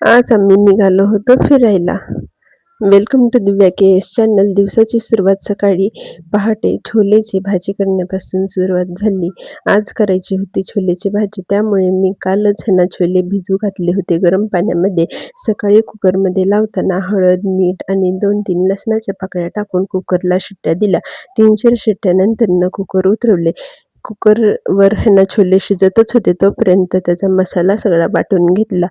आज आम्ही निघालो होतो फिरायला. Welcome to Divya K S channel. दिवसाची सुरुवात सकाळी पहाटे छोलेची भाजी करण्यापासून सुरुवात झाली. आज करायची होती छोलेची भाजी, त्यामुळे मी कालच ह्यांना छोले भिजू घातले होते गरम पाण्यामध्ये. सकाळी कुकरमध्ये लावताना हळद, मीठ आणि 2-3 लसणाच्या पाकळ्या टाकून कुकरला शिट्ट्या दिल्या. 3-4 शिट्ट्यानंतर कुकर उतरवले. कुकरवर ह्यांना छोले शिजतच होते तोपर्यंत त्याचा मसाला सगळा वाटून घेतला.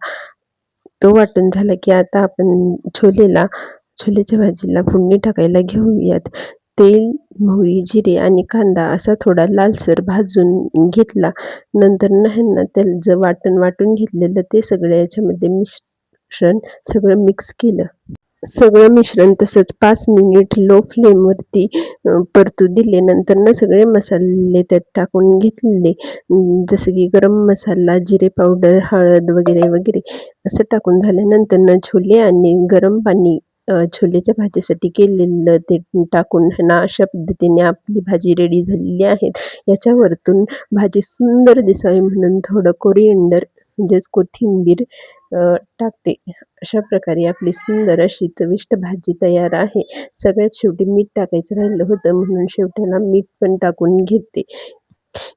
तो वाटून झाला की आता आपण छोलेच्या भाजीला फोडणी टाकायला घेऊयात. तेल, मोहरी, जिरे आणि कांदा असा थोडा लालसर भाजून घेतला. नंतर ह्यांना त्याचं वाटून घेतलेलं ते सगळं याच्यामध्ये मिश्रण सगळं मिक्स केलं. सगळं मिश्रण तसंच 5 मिनिट लो फ्लेमवरती परतू दिले. नंतर सगळे मसाले त्यात टाकून घेतले. जसं की गरम मसाला, जिरे पावडर, हळद वगैरे वगैरे असं टाकून झाल्यानंतर छोले आणि गरम पाणी छोलेच्या भाजीसाठी केलेलं ते टाकून ह्यांना अशा पद्धतीने आपली भाजी रेडी झालेली आहे. याच्यावरतून भाजी सुंदर दिसावी म्हणून थोडं कोरिएंडर म्हणजेच कोथिंबीर टाकते. अशा प्रकारे आपली सुंदर अशी चविष्ट भाजी तयार आहे. सगळ्यात शेवटी मीठ टाकायचं राहिलं होतं म्हणून शेवट्याला मीठ पण टाकून घेते.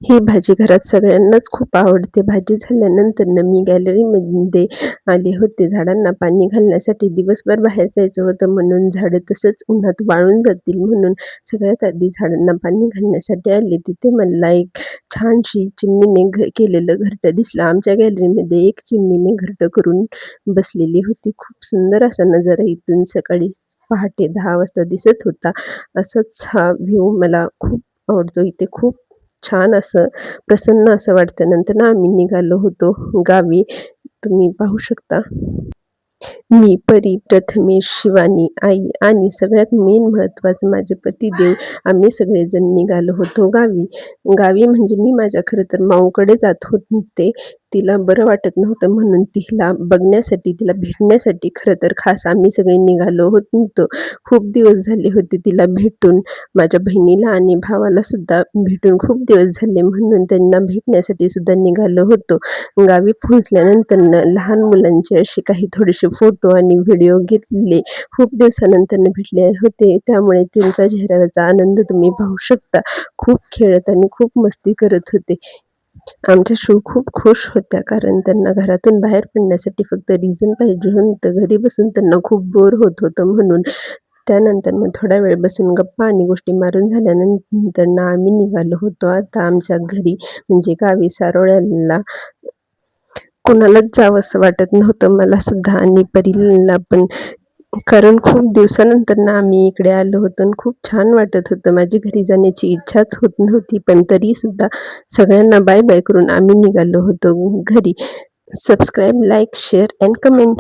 ही भाजी घरात सगळ्यांनाच खूप आवडते. भाजी झाल्यानंतर मी गॅलरीमध्ये आले होते झाडांना पाणी घालण्यासाठी. दिवसभर बाहेर जायचं होतं म्हणून झाडं तसंच उन्हात वाळून जातील म्हणून सगळ्यात आधी झाडांना पाणी घालण्यासाठी आले. तिथे मला एक छानशी चिमणीने केलेलं घरटं दिसलं. आमच्या गॅलरीमध्ये एक चिमणीने घरटं करून बसलेली होती. खूप सुंदर असा नजारा इथून सकाळी पहाटे 10 वाजता दिसत होता. असंच हा व्ह्यू मला खूप आवडतो. इथे खूप छान असं प्रसन्न असं वाटतं. नंतर आम्ही निघालो होतो गावी. तुम्ही पाहू शकता. मी, परी, प्रथमेश, शिवानी, आई आणि सगळ्यात मेन महत्त्वाचं माझे पतिदेव आम्ही सगळेजण निघालो होतो गावी. गावी म्हणजे मी माझ्या खरं तर माऊकडे जात होते. तिला बरं वाटत नव्हतं म्हणून तिला बघण्यासाठी, तिला भेटण्यासाठी खरं तर खास आम्ही सगळे निघालो होतो. खूप दिवस झाले होते तिला भेटून. माझ्या बहिणीला आणि भावाला सुद्धा भेटून खूप दिवस झाले म्हणून त्यांना भेटण्यासाठी सुद्धा निघालो होतो. गावी पोहोचल्यानंतर लहान मुलांचे असे काही थोडेसे फोटो आणि व्हिडिओ घेतले. खूप दिवसानंतर भेटले होते त्यामुळे त्यांचा चेहऱ्यावरचा आनंद तुम्ही पाहू शकता. खूप खेळत आणि खूप मस्ती करत होते. आमच्या शू खूप खुश होत्या कारण त्यांना घरातून बाहेर पडण्यासाठी फक्त रिझन पाहिजे होतं. घरी बसून त्यांना खूप बोर होत होतं म्हणून. त्यानंतर थोडा वेळ बसून गप्पा आणि गोष्टी मारून झाल्यानंतर आम्ही निघालो होतो आता आमच्या घरी म्हणजे गावी सारोळ्याला. कोणालाच जावंसं वाटत नव्हतं, मला सुद्धा आणि परीला पण. कारण खूप दिवसानंतर आम्ही इकडे आलो होतो आणि खूप छान वाटत होतं. माझी घरी जाण्याची इच्छाच होत नव्हती, पण तरीसुद्धा सगळ्यांना बाय बाय करून आम्ही निघालो होतो घरी. Subscribe, like, share and comment.